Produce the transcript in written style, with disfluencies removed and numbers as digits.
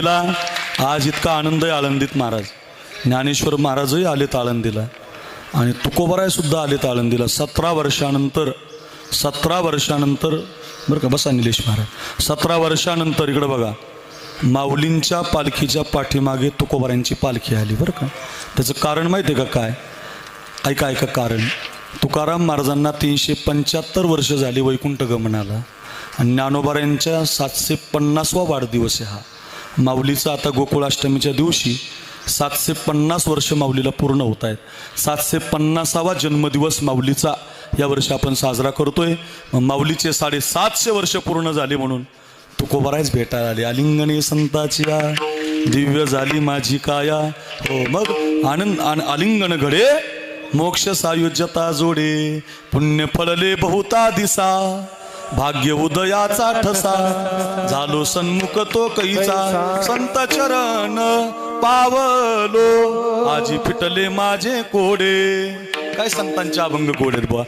आज इतका आनंद आहे आळंदीत महाराज. ज्ञानेश्वर महाराजही आलेत आळंदीला आणि तुकोबराय सुद्धा आलेत आळंदीला. 17 वर्षानंतर बरं का, बसा निलेश महाराज. 17 वर्षानंतर इकडं बघा, माऊलींच्या पालखीच्या पाठीमागे तुकोबरायांची पालखी आली बरं का. त्याचं कारण माहिती आहे का काय? ऐका कारण. तुकाराम महाराजांना 375 वर्ष झाली वैकुंठ गमनाला आणि ज्ञानोबारायांच्या 750वा वाढदिवस आहे हा. माऊलीचा आता गोकुळाष्टमीच्या दिवशी 750 वर्ष माऊलीला पूर्ण होत आहेत. 750वा जन्मदिवस माऊलीचा यावर्षी आपण साजरा करतोय. मग माऊलीचे 750 वर्ष पूर्ण झाले म्हणून तुकोबरायच भेटायला आले. आलिंगने संताची दिव्य झाली माझी काया. हो मग आनंद आलिंगन घडे मोक्ष सायुज्यता जोडे. पुण्य फळले बहुता दिसा भाग्य उदयाचा ठसा. झालो सन्मुख तो कैचा संत चरण पावलो. आजी फिटले माझे कोडे. काय संतांचे अभंग कोडेत बुवा.